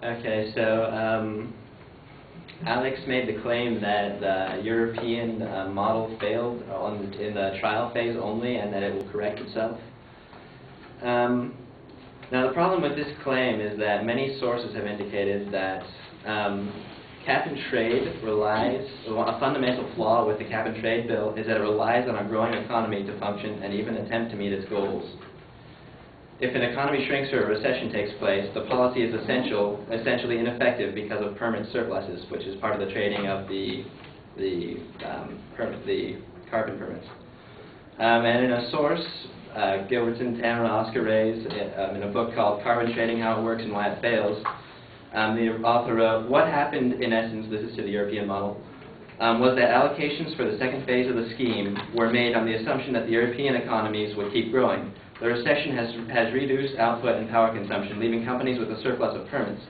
Okay, so Alex made the claim that the European model failed in the trial phase only, and that it will correct itself. Now, the problem with this claim is that many sources have indicated that cap-and-trade relies, a fundamental flaw with the cap-and-trade bill is that it relies on a growing economy to function and even attempt to meet its goals. If an economy shrinks or a recession takes place, the policy is essentially ineffective because of permanent surpluses, which is part of the trading of the carbon permits. And in a source, Gilbertson, Tanner, and Oscar Reyes, in a book called Carbon Trading, How It Works and Why It Fails, the author wrote, what happened in essence, this is to the European model, was that allocations for the second phase of the scheme were made on the assumption that the European economies would keep growing. The recession has reduced output and power consumption, leaving companies with a surplus of permits.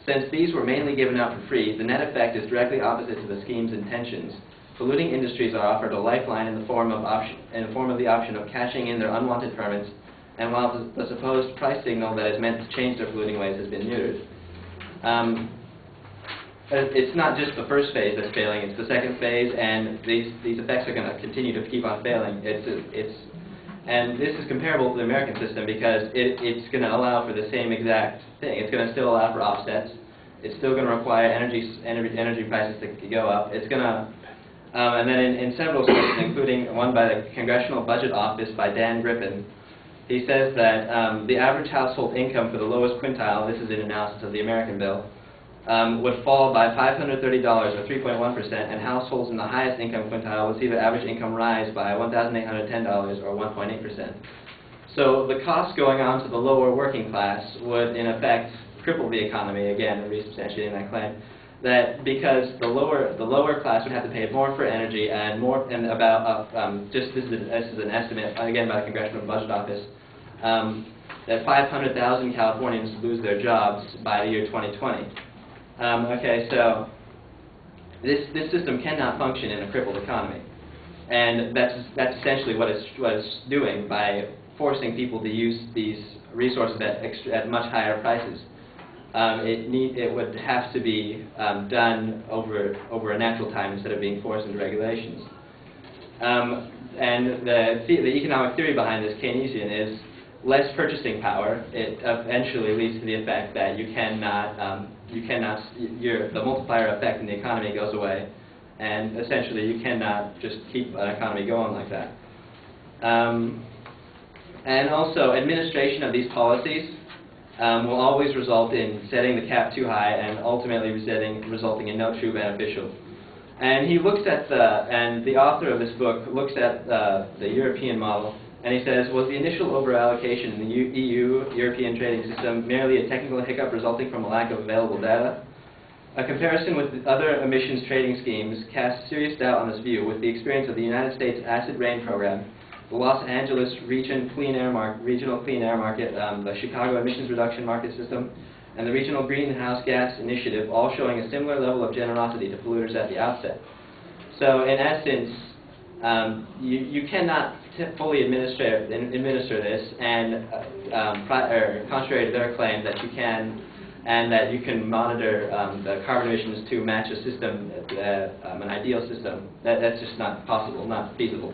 Since these were mainly given out for free, the net effect is directly opposite to the scheme's intentions. Polluting industries are offered a lifeline in the form of the option of cashing in their unwanted permits, and while the supposed price signal that is meant to change their polluting ways has been neutered. It's not just the first phase that's failing, it's the second phase, and these effects are going to continue to keep on failing. And this is comparable to the American system because it's going to allow for the same exact thing. It's going to still allow for offsets. It's still going to require energy prices to go up. It's going to, and then in several sources, including one by the Congressional Budget Office by Dan Griffin, he says that the average household income for the lowest quintile, this is an analysis of the American bill, would fall by $530 or 3.1%, and households in the highest income quintile would see their average income rise by $1,810 or 1.8%. So the costs going on to the lower working class would, in effect, cripple the economy, again, resubstantiating that claim, that because the lower class would have to pay more for energy and more, and about, this is an estimate, again, by the Congressional Budget Office, that 500,000 Californians lose their jobs by the year 2020. Okay, so this system cannot function in a crippled economy, and that's essentially what it's doing by forcing people to use these resources at much higher prices. It would have to be done over a natural time instead of being forced into regulations. And the economic theory behind this Keynesian is less purchasing power. It eventually leads to the effect that the multiplier effect in the economy goes away, and essentially you cannot just keep an economy going like that. And also, administration of these policies will always result in setting the cap too high and ultimately resulting in no true beneficial. And he looks at the author of this book looks at the European model, and he says, was the initial over-allocation in the EU, European trading system, merely a technical hiccup resulting from a lack of available data? A comparison with other emissions trading schemes casts serious doubt on this view, with the experience of the United States Acid Rain Program, the Los Angeles Regional Clean Air Market, the Chicago Emissions Reduction Market System, and the Regional Greenhouse Gas Initiative, all showing a similar level of generosity to polluters at the outset. So, in essence, you cannot fully administer this, and contrary to their claim that you can, and that you can monitor the carbon emissions to match a system, an ideal system. That's just not possible, not feasible.